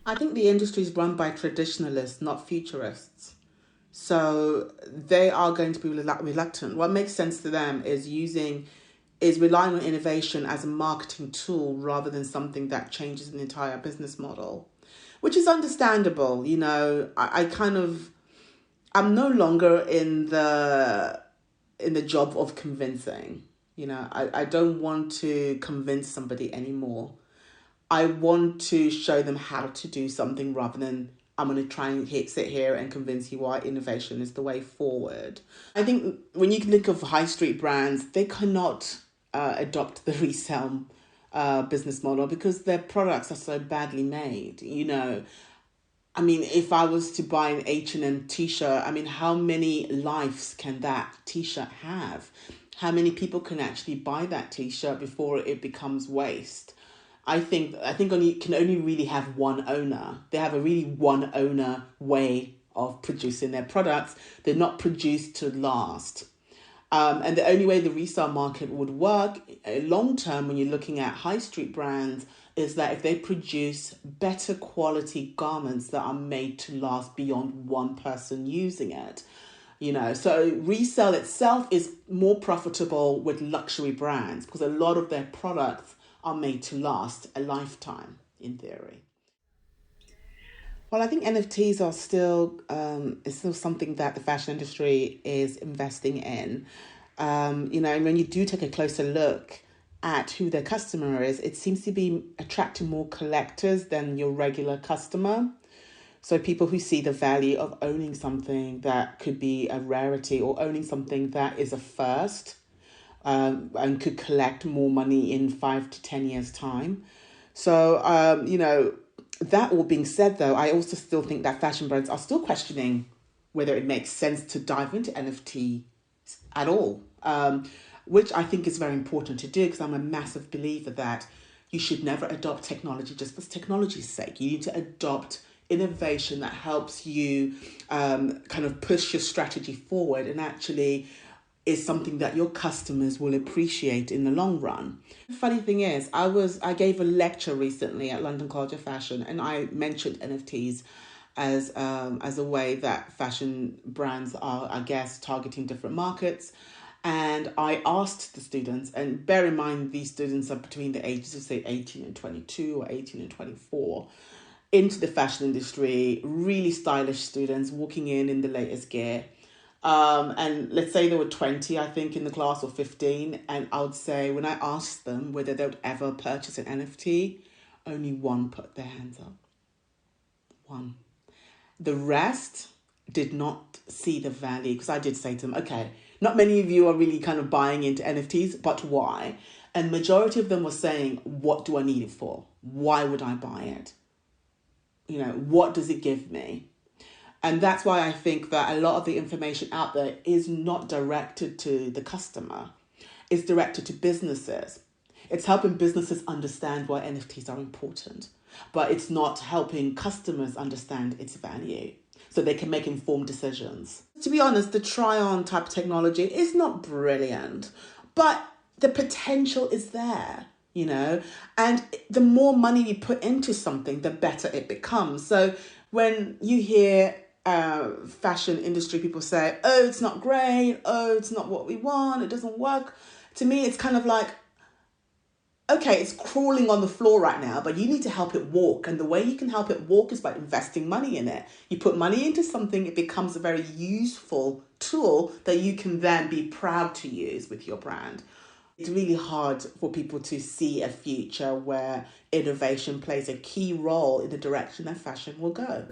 I think the industry is run by traditionalists, not futurists. So they are going to be reluctant. What makes sense to them is relying on innovation as a marketing tool rather than something that changes an entire business model, which is understandable. I'm no longer in the job of convincing. I don't want to convince somebody anymore. I want to show them how to do something rather than I'm going to try and sit here and convince you why innovation is the way forward. I think when you think of high street brands, they cannot adopt the resale business model because their products are so badly made. I mean, if I was to buy an H&M t-shirt, I mean, how many lives can that t-shirt have? How many people can actually buy that t-shirt before it becomes waste? I think can only really have one owner. They have a really one owner way of producing their products. They're not produced to last. And the only way the resale market would work long term when you're looking at high street brands is that if they produce better quality garments that are made to last beyond one person using it. So resale itself is more profitable with luxury brands because a lot of their products are made to last a lifetime, in theory. Well, I think NFTs are still is still something that the fashion industry is investing in. And when you do take a closer look at who their customer is, it seems to be attracting more collectors than your regular customer. So people who see the value of owning something that could be a rarity or owning something that is a first. And could collect more money in 5 to 10 years' time. So, that all being said, though, I also still think that fashion brands are still questioning whether it makes sense to dive into NFT at all, which I think is very important to do because I'm a massive believer that you should never adopt technology just for technology's sake. You need to adopt innovation that helps you kind of push your strategy forward and actually is something that your customers will appreciate in the long run. The funny thing is, I gave a lecture recently at London College of Fashion, and I mentioned NFTs as a way that fashion brands are, I guess, targeting different markets. And I asked the students, and bear in mind these students are between the ages of say 18 and 22 or 18 and 24, into the fashion industry, really stylish students walking in the latest gear. And let's say there were 20, I think, in the class or 15. And I would say when I asked them whether they would ever purchase an NFT, only one put their hands up. One. The rest did not see the value because I did say to them, okay, not many of you are really kind of buying into NFTs, but why? And majority of them were saying, what do I need it for? Why would I buy it? What does it give me? And that's why I think that a lot of the information out there is not directed to the customer. It's directed to businesses. It's helping businesses understand why NFTs are important, but it's not helping customers understand its value so they can make informed decisions. To be honest, the try-on type of technology is not brilliant, but the potential is there. And the more money you put into something, the better it becomes. So when you hear fashion industry people say, oh, it's not great, oh, it's not what we want, it doesn't work. To me, it's kind of like, okay, it's crawling on the floor right now, but you need to help it walk. And the way you can help it walk is by investing money in it. You put money into something, it becomes a very useful tool that you can then be proud to use with your brand. It's really hard for people to see a future where innovation plays a key role in the direction that fashion will go.